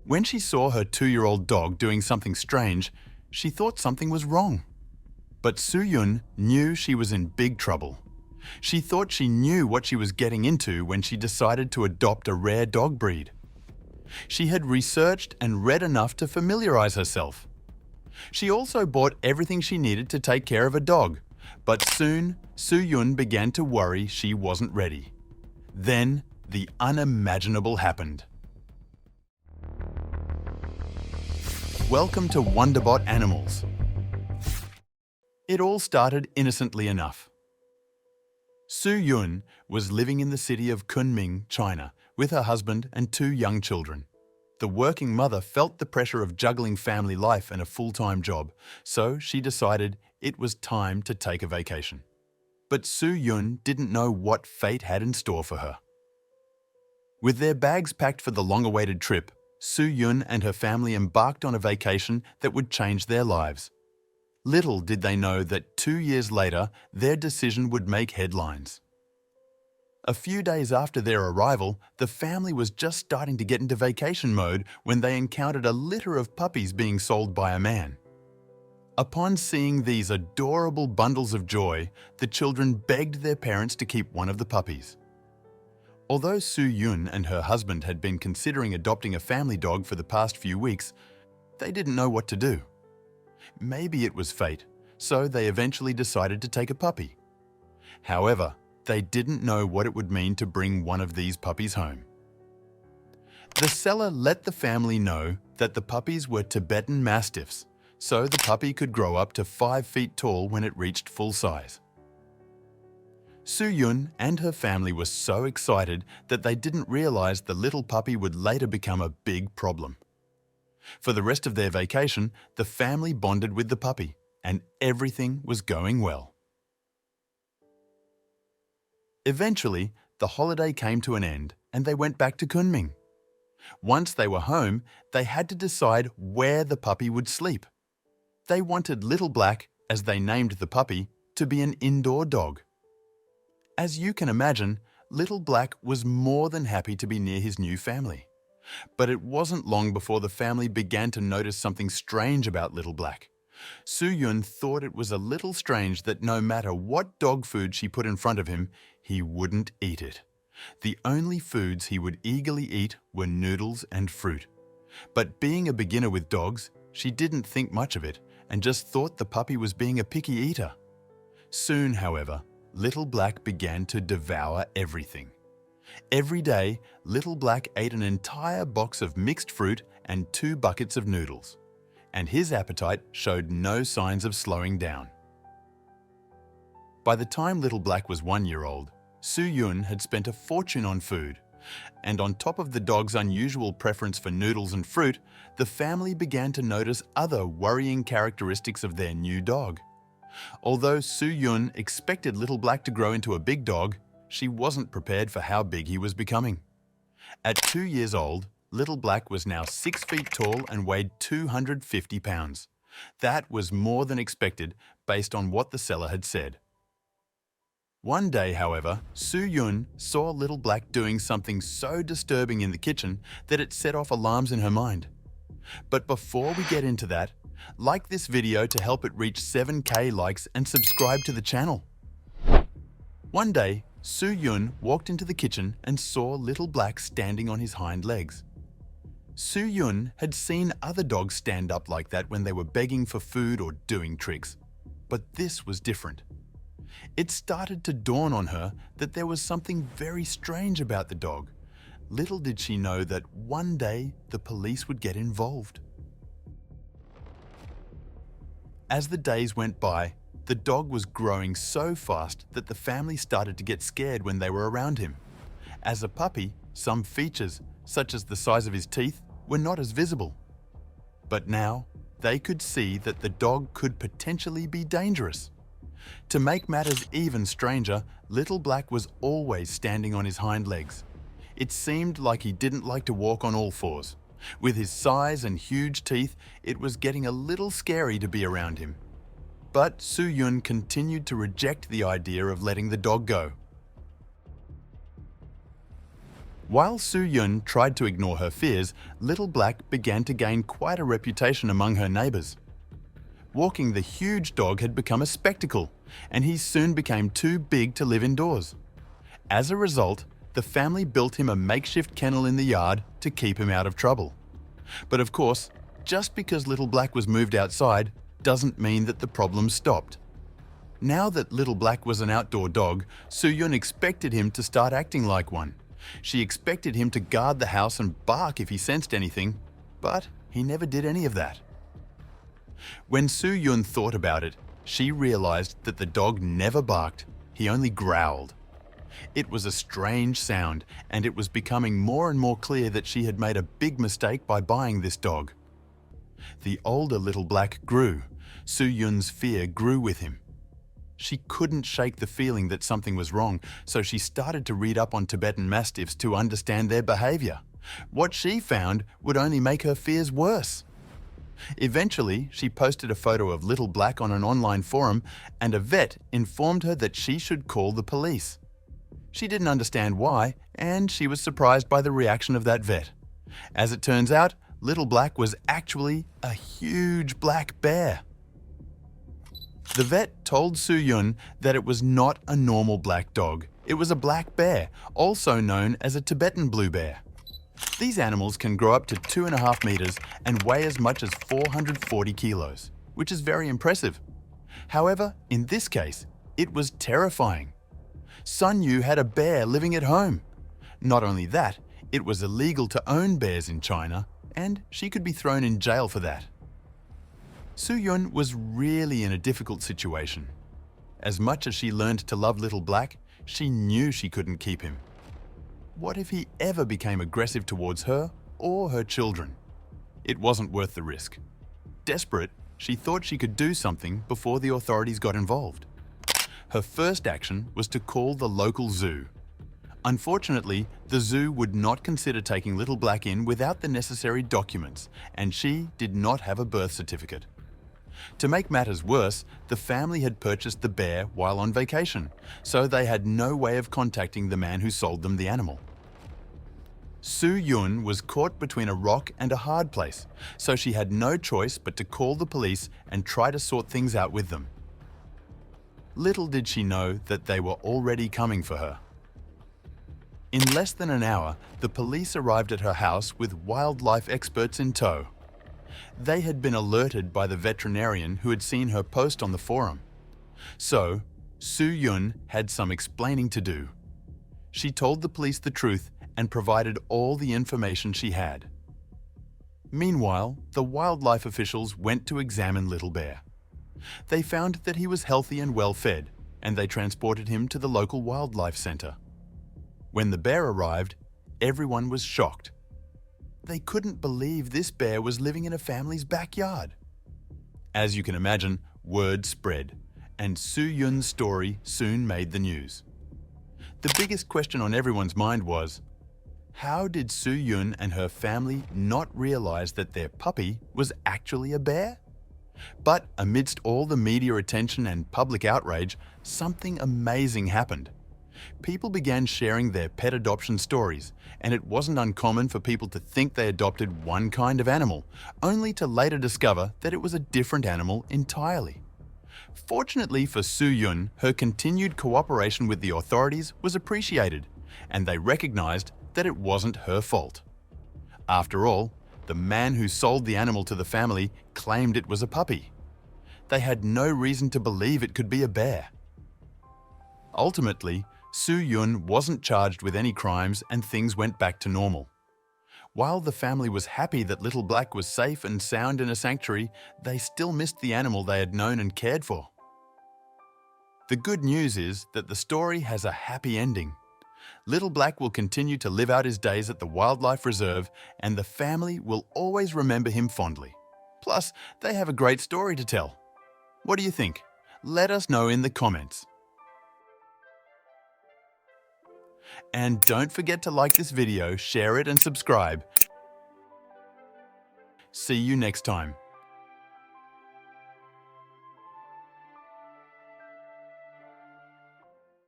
When she saw her 2-year-old dog doing something strange, she thought something was wrong. But Soo-yun knew she was in big trouble. She thought she knew what she was getting into when she decided to adopt a rare dog breed. She had researched and read enough to familiarize herself. She also bought everything she needed to take care of a dog, but soon Soo-yun began to worry she wasn't ready. Then the unimaginable happened. Welcome to Wonderbot Animals. It all started innocently enough. Soo-yun was living in the city of Kunming, China, with her husband and 2 young children. The working mother felt the pressure of juggling family life and a full-time job, so she decided it was time to take a vacation. But Soo-yun didn't know what fate had in store for her. With their bags packed for the long-awaited trip, Soo-yun and her family embarked on a vacation that would change their lives. Little did they know that 2 years later, their decision would make headlines. A few days after their arrival, the family was just starting to get into vacation mode when they encountered a litter of puppies being sold by a man. Upon seeing these adorable bundles of joy, the children begged their parents to keep one of the puppies. Although Soo-yun and her husband had been considering adopting a family dog for the past few weeks, they didn't know what to do. Maybe it was fate, so they eventually decided to take a puppy. However, they didn't know what it would mean to bring one of these puppies home. The seller let the family know that the puppies were Tibetan Mastiffs, so the puppy could grow up to 5 feet tall when it reached full size. Soo-yun and her family were so excited that they didn't realize the little puppy would later become a big problem. For the rest of their vacation, the family bonded with the puppy, and everything was going well. Eventually, the holiday came to an end and they went back to Kunming. Once they were home, they had to decide where the puppy would sleep. They wanted Little Black, as they named the puppy, to be an indoor dog. As you can imagine, Little Black was more than happy to be near his new family. But it wasn't long before the family began to notice something strange about Little Black. Soo-yun thought it was a little strange that no matter what dog food she put in front of him, he wouldn't eat it. The only foods he would eagerly eat were noodles and fruit. But being a beginner with dogs, she didn't think much of it and just thought the puppy was being a picky eater. Soon, however, Little Black began to devour everything. Every day, Little Black ate an entire box of mixed fruit and 2 buckets of noodles, and his appetite showed no signs of slowing down. By the time Little Black was 1 year old, Soo-yun had spent a fortune on food, and on top of the dog's unusual preference for noodles and fruit, the family began to notice other worrying characteristics of their new dog. Although Soo-yun expected Little Black to grow into a big dog, she wasn't prepared for how big he was becoming. At 2 years old, Little Black was now 6 feet tall and weighed 250 pounds. That was more than expected based on what the seller had said. One day, however, Soo-yun saw Little Black doing something so disturbing in the kitchen that it set off alarms in her mind. But before we get into that, like this video to help it reach 7K likes and subscribe to the channel. One day, Soo-yun walked into the kitchen and saw Little Black standing on his hind legs. Soo-yun had seen other dogs stand up like that when they were begging for food or doing tricks, but this was different. It started to dawn on her that there was something very strange about the dog. Little did she know that one day the police would get involved. As the days went by, the dog was growing so fast that the family started to get scared when they were around him. As a puppy, some features, such as the size of his teeth, were not as visible. But now, they could see that the dog could potentially be dangerous. To make matters even stranger, Little Black was always standing on his hind legs. It seemed like he didn't like to walk on all fours. With his size and huge teeth, it was getting a little scary to be around him. But Soo-yun continued to reject the idea of letting the dog go. While Su Yun tried to ignore her fears, Little Black began to gain quite a reputation among her neighbors. Walking the huge dog had become a spectacle, and he soon became too big to live indoors. As a result, the family built him a makeshift kennel in the yard to keep him out of trouble. But of course, just because Little Black was moved outside doesn't mean that the problem stopped. Now that Little Black was an outdoor dog, Su Yun expected him to start acting like one. She expected him to guard the house and bark if he sensed anything, but he never did any of that. When Su Yun thought about it, she realized that the dog never barked, he only growled. It was a strange sound, and it was becoming more and more clear that she had made a big mistake by buying this dog. The older Little Black grew. Su Yun's fear grew with him. She couldn't shake the feeling that something was wrong, so she started to read up on Tibetan Mastiffs to understand their behavior. What she found would only make her fears worse. Eventually, she posted a photo of Little Black on an online forum, and a vet informed her that she should call the police. She didn't understand why, and she was surprised by the reaction of that vet. As it turns out, Little Black was actually a huge black bear. The vet told Su Yun that it was not a normal black dog. It was a black bear, also known as a Tibetan blue bear. These animals can grow up to 2.5 meters and weigh as much as 440 kilos, which is very impressive. However, in this case, it was terrifying. Sun Yu had a bear living at home. Not only that, it was illegal to own bears in China, and she could be thrown in jail for that. Su Yun was really in a difficult situation. As much as she learned to love Little Black, she knew she couldn't keep him. What if he ever became aggressive towards her or her children? It wasn't worth the risk. Desperate, she thought she could do something before the authorities got involved. Her first action was to call the local zoo. Unfortunately, the zoo would not consider taking Little Black in without the necessary documents, and she did not have a birth certificate. To make matters worse, the family had purchased the bear while on vacation, so they had no way of contacting the man who sold them the animal. Su Yun was caught between a rock and a hard place, so she had no choice but to call the police and try to sort things out with them. Little did she know that they were already coming for her. In less than an hour, the police arrived at her house with wildlife experts in tow. They had been alerted by the veterinarian who had seen her post on the forum. So, Su Yun had some explaining to do. She told the police the truth and provided all the information she had. Meanwhile, the wildlife officials went to examine Little Bear. They found that he was healthy and well-fed, and they transported him to the local wildlife center. When the bear arrived, everyone was shocked. They couldn't believe this bear was living in a family's backyard. As you can imagine, word spread, and Su Yun's story soon made the news. The biggest question on everyone's mind was, how did Su Yun and her family not realize that their puppy was actually a bear? But amidst all the media attention and public outrage, something amazing happened. People began sharing their pet adoption stories, and it wasn't uncommon for people to think they adopted one kind of animal, only to later discover that it was a different animal entirely. Fortunately for Su Yun, her continued cooperation with the authorities was appreciated, and they recognized that it wasn't her fault. After all, the man who sold the animal to the family claimed it was a puppy. They had no reason to believe it could be a bear. Ultimately, Su Yun wasn't charged with any crimes and things went back to normal. While the family was happy that Little Black was safe and sound in a sanctuary, they still missed the animal they had known and cared for. The good news is that the story has a happy ending. Little Black will continue to live out his days at the wildlife reserve, and the family will always remember him fondly. Plus, they have a great story to tell. What do you think? Let us know in the comments. And don't forget to like this video, share it and subscribe. See you next time.